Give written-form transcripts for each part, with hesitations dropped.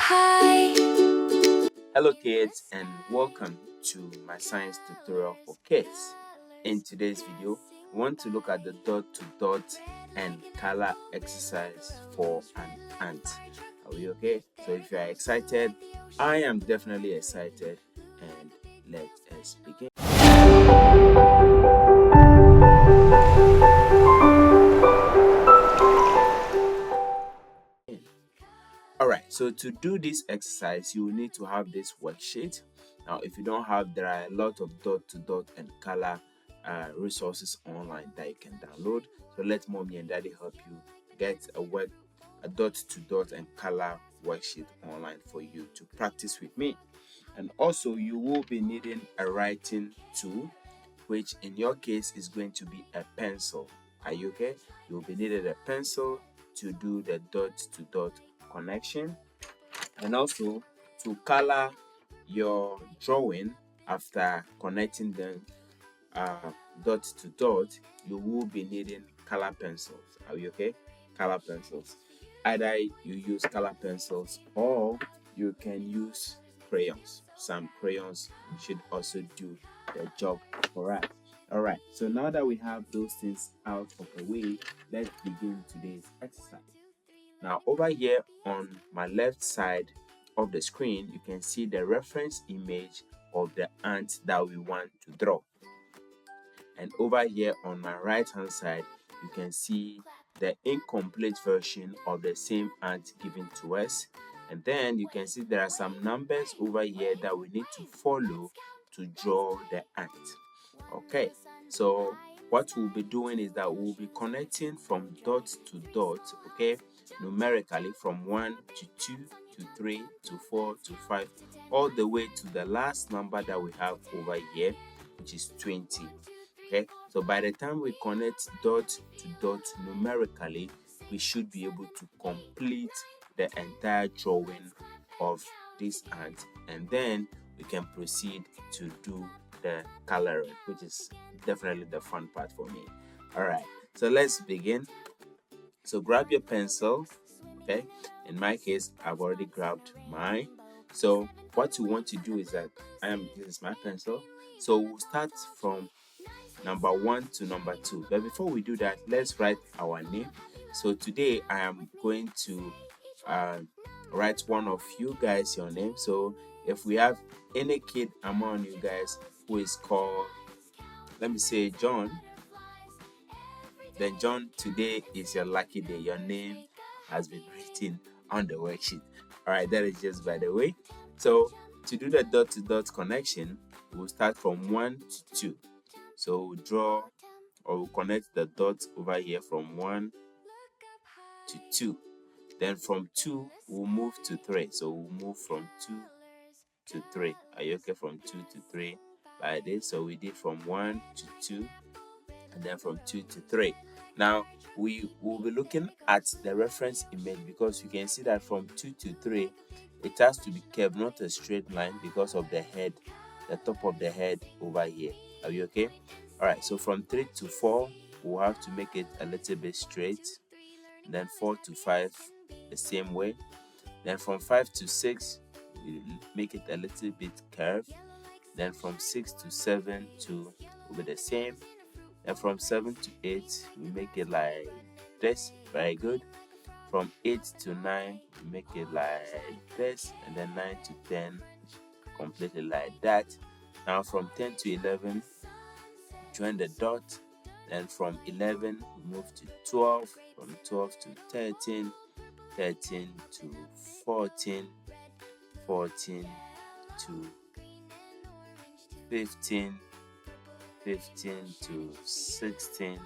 high. Hello kids, and welcome to my science tutorial for kids. In today's video, we want to look at the dot to dot and color exercise for an ant. Are we okay? So if you are excited, I am definitely excited, and let us begin. Alright, so to do this exercise, you will need to have this worksheet. Now, if you don't have, there are a lot of dot to dot and color resources online that you can download. So let mommy and daddy help you get a dot to dot and color worksheet online for you to practice with me. And also, you will be needing a writing tool, which in your case is going to be a pencil. Are you okay? You will be needed a pencil to do the dot to dot connection, and also to color your drawing after connecting them dot to dot. You will be needing color pencils. Are you okay? Color pencils. Either you use color pencils or you can use crayons. Some crayons should also do the job for us. All right, so now that we have those things out of the way, let's begin today's exercise. Now, over here on my left side of the screen, you can see the reference image of the ant that we want to draw. And over here on my right hand side, you can see the incomplete version of the same ant given to us. And then you can see there are some numbers over here that we need to follow to draw the ant. Okay, so what we'll be doing is that we'll be connecting from dot to dot, okay, numerically from 1 to 2 to 3 to 4 to 5, all the way to the last number that we have over here, which is 20. Okay, so by the time we connect dot to dot numerically, we should be able to complete the entire drawing of this ant, and then we can proceed to do the coloring, which is definitely the fun part for me. All right, so let's begin. So grab your pencil. Okay, in my case, I've already grabbed mine. So what you want to do is that this is my pencil. So we'll start from number 1 to number 2. But before we do that, let's write our name. So today I am going to write one of you guys your name. So if we have any kid among you guys who is called, let me say, John, then John, today is your lucky day. Your name has been written on the worksheet. All right, that is just by the way. So to do the dot to dot connection, we'll start from 1 to 2. So we'll draw, or we'll connect the dots over here from 1 to 2. Then from 2, we'll move to 3. So we'll move from 2 to 3. Are you okay? From 2 to 3 like this. So we did from 1 to 2, and then from 2 to 3. Now we will be looking at the reference image, because you can see that from 2 to 3 it has to be curved, not a straight line, because of the head, the top of the head over here. Are you okay? All right, so from 3 to 4 we'll have to make it a little bit straight, and then 4 to 5 the same way. Then from 5 to 6 we make it a little bit curved. Then from 6 to 7 will be the same. And from 7 to 8 we make it like this. Very good. From 8 to 9 we make it like this, and then 9 to 10 completely like that. Now from 10 to 11 join the dot. Then from 11 we move to 12, from 12 to 13, 13 to 14, 14 to 15, 15 to 16,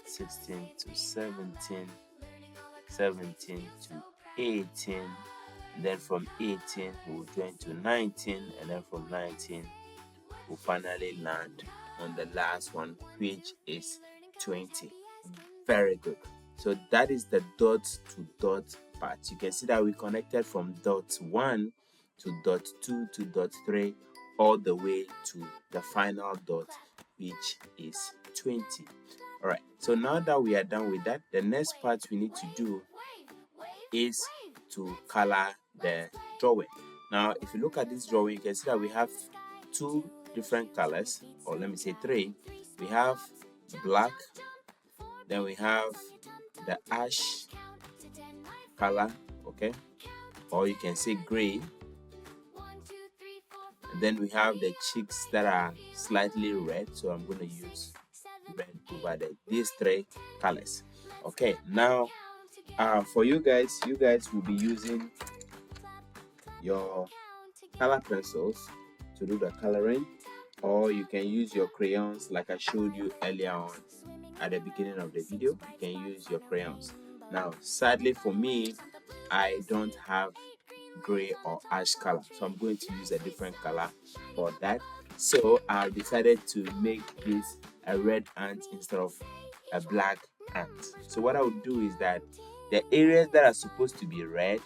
16 to 17, 17 to 18, and then from 18 we'll join to 19, and then from 19 we'll finally land on the last one, which is 20. Very good. So that is the dot to dot part. You can see that we connected from dot 1 to dot 2 to dot 3 all the way to the final dot, which is 20. All right, so now that we are done with that, the next part we need to do is to color the drawing. Now if you look at this drawing, you can see that we have two different colors, or let me say three. We have black, then we have the ash color, okay, or you can say gray, and then we have the cheeks that are slightly red, so I'm going to use red over these three colors. Okay, now for you guys will be using your color pencils to do the coloring, or you can use your crayons like I showed you earlier on at the beginning of the video. You can use your crayons. Now sadly for me, I don't have gray or ash color, so I'm going to use a different color for that. So I decided to make this a red ant instead of a black ant. So what I would do is that the areas that are supposed to be red,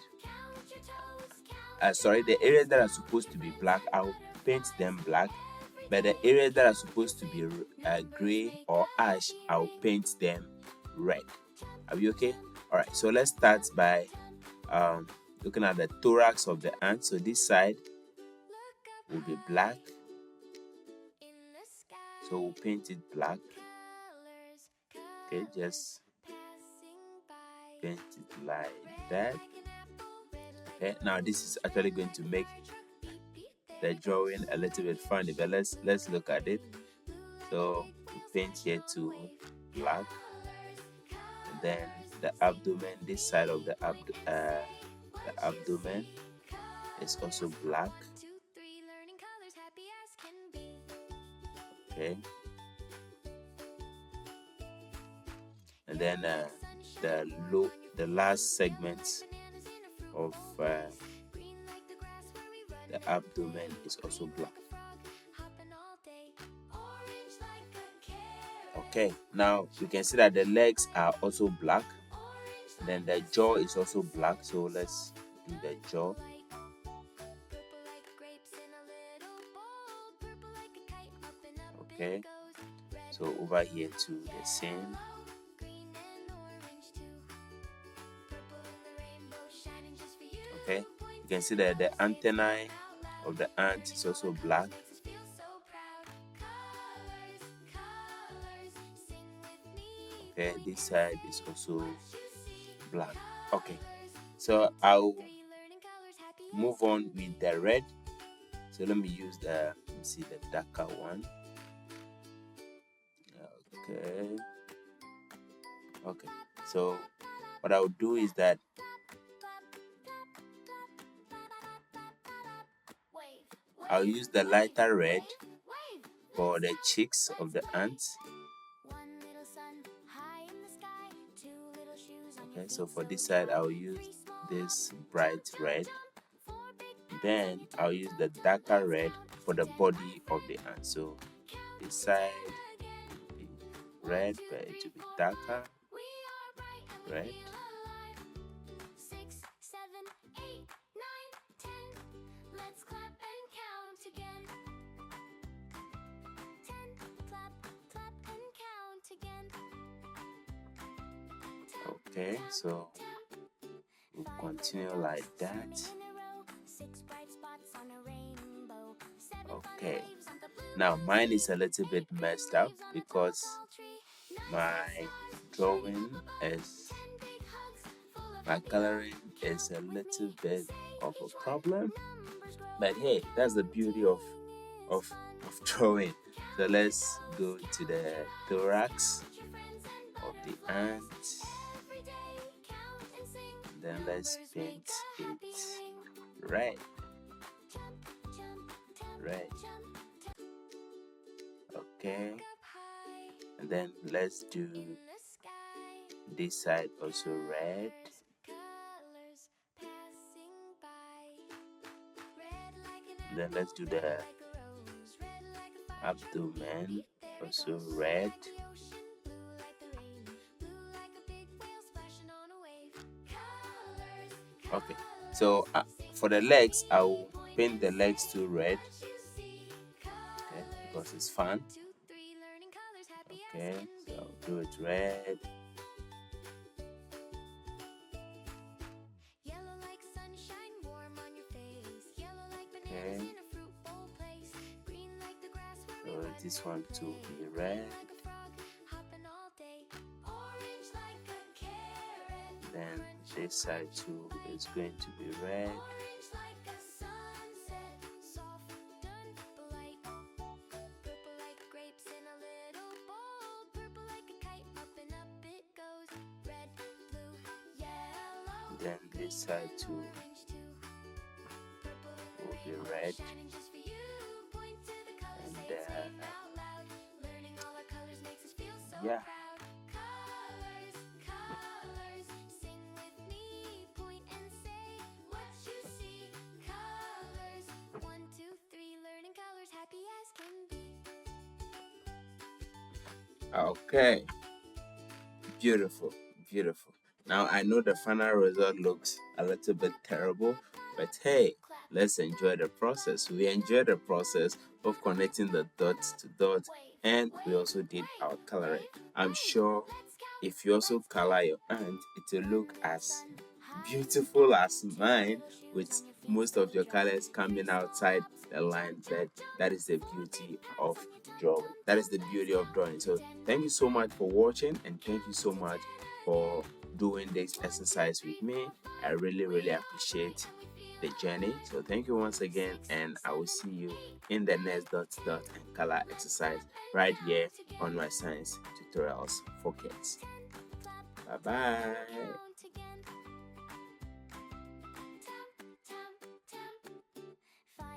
the areas that are supposed to be black, I'll paint them black, but the areas that are supposed to be gray or ash, I'll paint them red. Are we okay? All right, so let's start by looking at the thorax of the ant. So this side will be black, so we'll paint it black. Okay, just paint it like that. Okay, now this is actually going to make the drawing a little bit funny, but let's look at it. So we paint here to black, and then the abdomen, this side of the abdomen is also black. Okay, and then the last segment of the abdomen is also black. Okay, now you can see that the legs are also black, and then the jaw is also black. So let's do the jaw. Okay, so over here to the same. Okay, you can see that the antennae of the ant is also black. Okay, this side is also black. Okay, so I'll move on with the red. So let me use the darker one. Okay, so what I'll do is that I'll use the lighter red for the cheeks of the ants. Okay, so for this side I'll use this bright red, then I'll use the darker red for the body of the ant. So this side will be red, but it will be darker red. Okay, so we'll continue like that. Okay, now mine is a little bit messed up because my coloring is a little bit of a problem, but hey, that's the beauty of drawing. So let's go to the thorax of the ant, then let's paint it red. Okay, and then let's do this side also red. Then let's do the abdomen also red. Okay, so for the legs, I will paint the legs to red. Okay, because it's fun. Okay, so I'll do it red. Okay. So this one to be red. Then this side too is going to be red. Then this side too will be red. And yeah. Okay, beautiful, beautiful. Now I know the final result looks a little bit terrible, but hey, let's enjoy the process. We enjoy the process of connecting the dots to dots, and we also did our coloring. I'm sure if you also color your ant, it will look as beautiful as mine, with most of your colors coming outside the line. But that is the beauty of drawing. That is the beauty of drawing. So thank you so much for watching, and thank you so much for doing this exercise with me. I really appreciate the journey. So thank you once again, and I will see you in the next dot and color exercise right here on my science tutorials for kids. Bye bye.